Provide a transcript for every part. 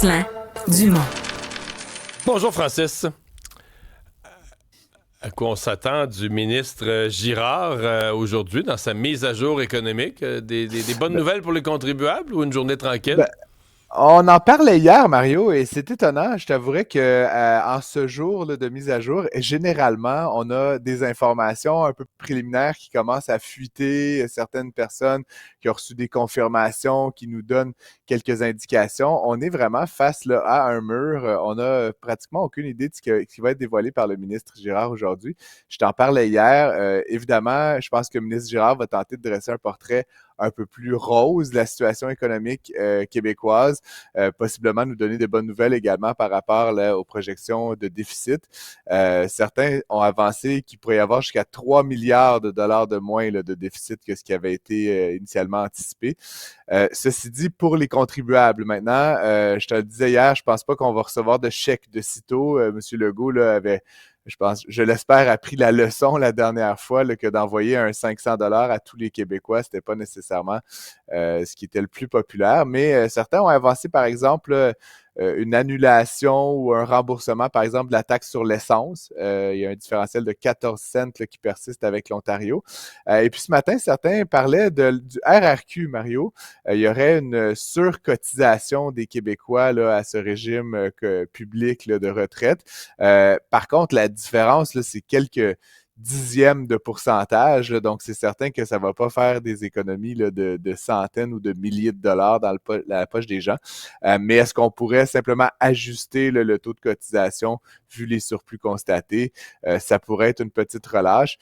Dumont. Bonjour Francis. À quoi on s'attend du ministre Girard aujourd'hui dans sa mise à jour économique? Des bonnes nouvelles pour les contribuables ou une journée tranquille? Ben, on en parlait hier, Mario, et c'est étonnant. Je t'avouerais que en ce jour là, de mise à jour, généralement, on a des informations un peu préliminaires qui commencent à fuiter. Certaines personnes qui ont reçu des confirmations, qui nous donnent quelques indications. On est vraiment face là, à un mur. On n'a pratiquement aucune idée de ce qui va être dévoilé par le ministre Girard aujourd'hui. Je t'en parlais hier. Évidemment, je pense que le ministre Girard va tenter de dresser un portrait un peu plus rose de la situation économique québécoise, possiblement nous donner des bonnes nouvelles également par rapport là, aux projections de déficit. Certains ont avancé qu'il pourrait y avoir jusqu'à 3 milliards de dollars de moins là, de déficit que ce qui avait été initialement anticipé. Ceci dit, pour les contribuables maintenant, je te le disais hier, je pense pas qu'on va recevoir de chèque de sitôt. M. Legault là, avait je l'espère, appris la leçon la dernière fois là, que d'envoyer un 500$ à tous les Québécois, c'était pas nécessairement ce qui était le plus populaire. Mais certains ont avancé, par exemple, une annulation ou un remboursement, par exemple, de la taxe sur l'essence. Il y a un différentiel de 14 cents là, qui persiste avec l'Ontario. Et puis ce matin, certains parlaient du RRQ, Mario. Il y aurait une surcotisation des Québécois là, à ce régime public là, de retraite. Par contre, la différence, là, c'est quelques dixièmes de pourcentage. Là, donc, c'est certain que ça ne va pas faire des économies là, de centaines ou de milliers de dollars dans la poche des gens. Mais est-ce qu'on pourrait simplement ajuster là, le taux de cotisation vu les surplus constatés? Ça pourrait être une petite relâche.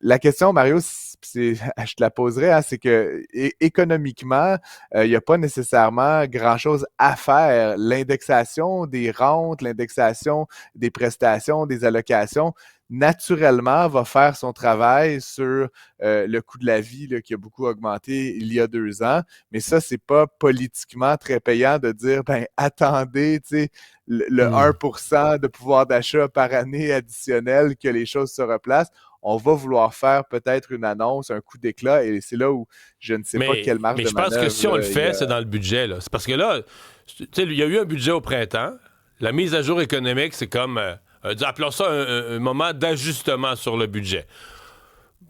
La question, Mario, je te la poserai, hein, c'est que économiquement, il n'y a pas nécessairement grand-chose à faire. L'indexation des rentes, l'indexation des prestations, des allocations, naturellement, va faire son travail sur le coût de la vie là, qui a beaucoup augmenté il y a 2 ans. Mais ça, c'est pas politiquement très payant de dire, ben attendez, tu sais, le 1% de pouvoir d'achat par année additionnel, que les choses se replacent. On va vouloir faire peut-être une annonce, un coup d'éclat, et c'est là où je ne sais pas quelle marge mais de je pense manœuvre. que si on le fait, c'est dans le budget. Là. C'est parce que là, tu sais, il y a eu un budget au printemps. La mise à jour économique, c'est comme, appelons ça un moment d'ajustement sur le budget.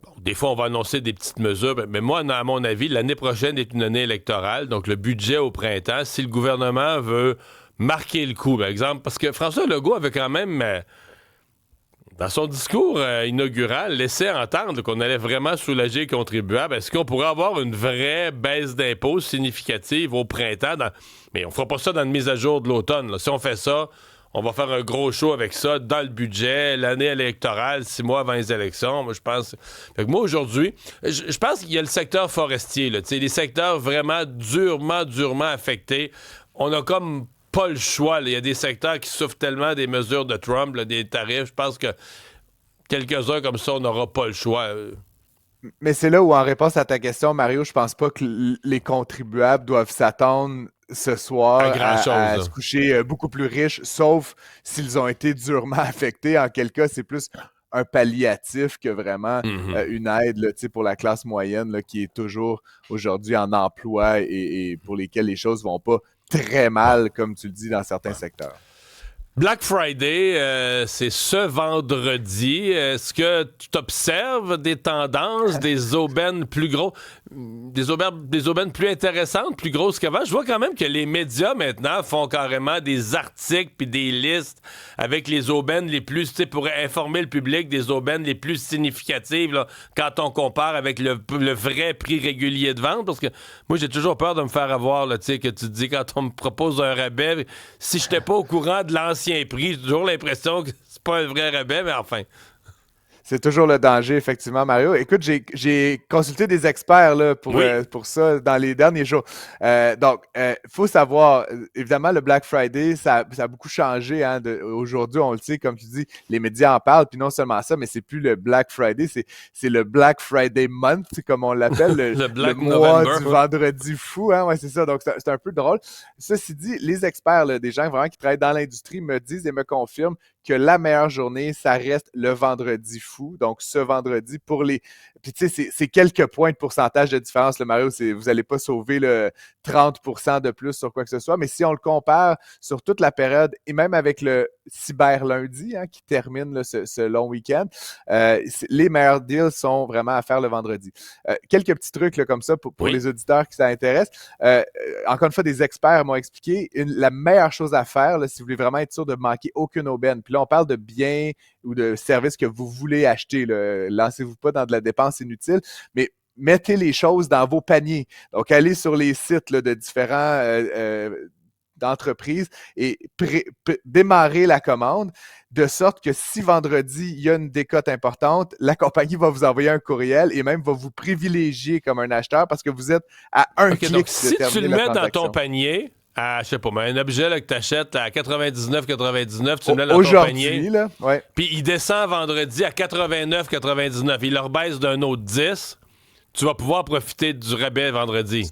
Bon, des fois, on va annoncer des petites mesures, mais moi, à mon avis, l'année prochaine est une année électorale, donc le budget au printemps, si le gouvernement veut marquer le coup, par exemple, parce que François Legault avait quand même... dans son discours inaugural, laissait entendre qu'on allait vraiment soulager les contribuables. Est-ce qu'on pourrait avoir une vraie baisse d'impôts significative au printemps? Mais on fera pas ça dans une mise à jour de l'automne. Là. Si on fait ça, on va faire un gros show avec ça dans le budget, l'année électorale, 6 mois avant les élections. Moi, je pense... Fait que moi, aujourd'hui, je pense qu'il y a le secteur forestier, là, les secteurs vraiment durement affectés. On a comme pas le choix. Il y a des secteurs qui souffrent tellement des mesures de Trump, là, des tarifs. Je pense que quelques-uns comme ça, on n'aura pas le choix. Mais c'est là où, en réponse à ta question, Mario, je pense pas que les contribuables doivent s'attendre ce soir à se coucher beaucoup plus riches, sauf s'ils ont été durement affectés. En quel cas, c'est plus un palliatif que vraiment une aide là, pour la classe moyenne là, qui est toujours aujourd'hui en emploi et pour lesquels les choses vont pas très mal, comme tu le dis, dans certains secteurs. Black Friday, c'est ce vendredi. Est-ce que tu observes des tendances, des aubaines plus gros, des aubaines plus intéressantes, plus grosses qu'avant? Je vois quand même que les médias maintenant font carrément des articles puis des listes avec les aubaines les plus, tu sais, pour informer le public des aubaines les plus significatives là, quand on compare avec le vrai prix régulier de vente. Parce que moi, j'ai toujours peur de me faire avoir, là, tu sais, que tu te dis quand on me propose un rabais, si je n'étais pas au courant de l'ancien prix, j'ai toujours l'impression que c'est pas un vrai rabais, mais enfin. C'est toujours le danger, effectivement, Mario. Écoute, j'ai consulté des experts là, pour ça dans les derniers jours. Donc, faut savoir, évidemment, le Black Friday, ça a beaucoup changé. Hein, aujourd'hui, on le sait, comme tu dis, les médias en parlent. Puis non seulement ça, mais c'est plus le Black Friday, c'est le Black Friday Month, comme on l'appelle, le mois du vendredi fou. Hein, ouais, c'est ça. Donc, c'est un peu drôle. Ceci dit, les experts, là, des gens vraiment qui travaillent dans l'industrie, me disent et me confirment que la meilleure journée, ça reste le vendredi fou. Donc, ce vendredi, pour les... Puis, tu sais, c'est quelques points de pourcentage de différence, le Mario. Vous n'allez pas sauver le 30% de plus sur quoi que ce soit. Mais si on le compare sur toute la période, et même avec le cyber lundi, hein, qui termine là, ce long week-end, les meilleurs deals sont vraiment à faire le vendredi. Quelques petits trucs là, comme ça pour les auditeurs qui s'intéressent. Encore une fois, des experts m'ont expliqué la meilleure chose à faire là, si vous voulez vraiment être sûr de manquer aucune aubaine. Puis là, on parle de biens ou de services que vous voulez acheter. Là. Lancez-vous pas dans de la dépense inutile, mais mettez les choses dans vos paniers. Donc, allez sur les sites là, de différents d'entreprises et démarrer la commande de sorte que si vendredi, il y a une décote importante, la compagnie va vous envoyer un courriel et même va vous privilégier comme un acheteur parce que vous êtes à un clic donc, de si terminer tu le la mets dans transaction. ton panier, je sais pas, mais un objet là, que tu achètes à 99,99, tu le mets dans ton Aujourd'hui, panier, là, ouais. puis il descend vendredi à 89,99, il le rebaisse d'un autre 10, tu vas pouvoir profiter du rabais vendredi.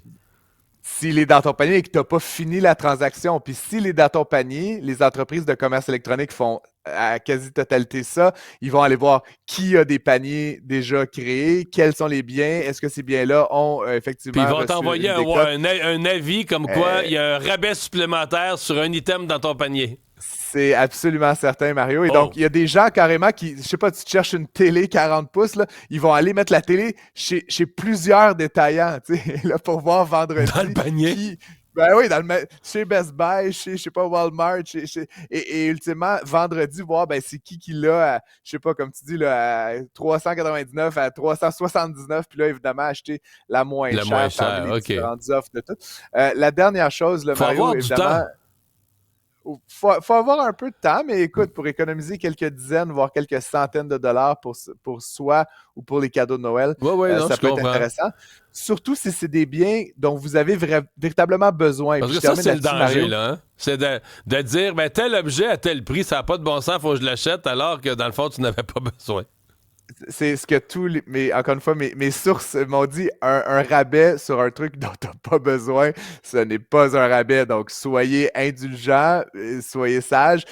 S'il est dans ton panier et que tu n'as pas fini la transaction. Puis s'il est dans ton panier, les entreprises de commerce électronique font à quasi-totalité ça. Ils vont aller voir qui a des paniers déjà créés, quels sont les biens, est-ce que ces biens-là ont effectivement Puis ils vont reçu t'envoyer une décote. un avis comme quoi il y a un rabais supplémentaire sur un item dans ton panier. C'est absolument certain, Mario. Et donc, il y a des gens carrément qui, je sais pas, tu te cherches une télé 40 pouces, là, ils vont aller mettre la télé chez plusieurs détaillants, tu sais, là, pour voir vendredi. Dans le panier? Ben oui, chez Best Buy, chez, je sais pas, Walmart, et ultimement, vendredi, voir, ben c'est qui l'a, je sais pas, comme tu dis, là, à 399, à 379, puis là, évidemment, acheter la moins chère parmi les différentes offres de tout. La dernière chose, là, Mario, évidemment... Faut avoir un peu de temps, mais écoute, pour économiser quelques dizaines, voire quelques centaines de dollars pour soi ou pour les cadeaux de Noël, ça peut être intéressant. Surtout si c'est des biens dont vous avez véritablement besoin. Parce que ça, c'est le danger, là. Hein? C'est de dire, ben, tel objet à tel prix, ça n'a pas de bon sens, il faut que je l'achète, alors que dans le fond, tu n'avais pas besoin. C'est ce que encore une fois, mes sources m'ont dit, un rabais sur un truc dont tu n'as pas besoin, ce n'est pas un rabais. Donc, soyez indulgents, soyez sages.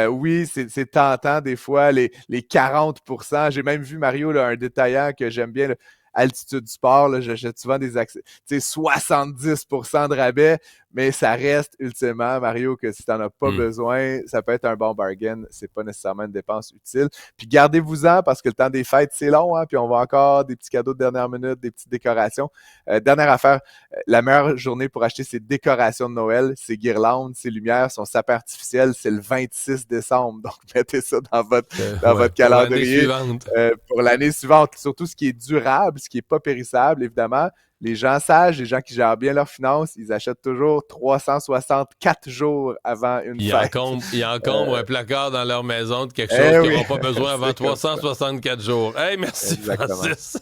Oui, c'est tentant des fois, les 40%. J'ai même vu, Mario, là, un détaillant que j'aime bien, là, Altitude Sport, là, j'achète souvent des accès, 70% de rabais, mais ça reste ultimement, Mario, que si tu n'en as pas besoin, ça peut être un bon bargain. C'est pas nécessairement une dépense utile. Puis gardez-vous-en parce que le temps des fêtes, c'est long, hein, puis on va encore des petits cadeaux de dernière minute, des petites décorations. Dernière affaire, la meilleure journée pour acheter ces décorations de Noël, ces guirlandes, ces lumières, son sapin artificiel, c'est le 26 décembre. Donc, mettez ça dans votre calendrier pour l'année suivante. Surtout ce qui est durable, ce qui n'est pas périssable, évidemment. Les gens sages, les gens qui gèrent bien leurs finances, ils achètent toujours 364 jours avant une fête. Ils encombrent un placard dans leur maison de quelque chose qu'ils n'auront pas besoin avant 364 jours. Hey, merci, Francis.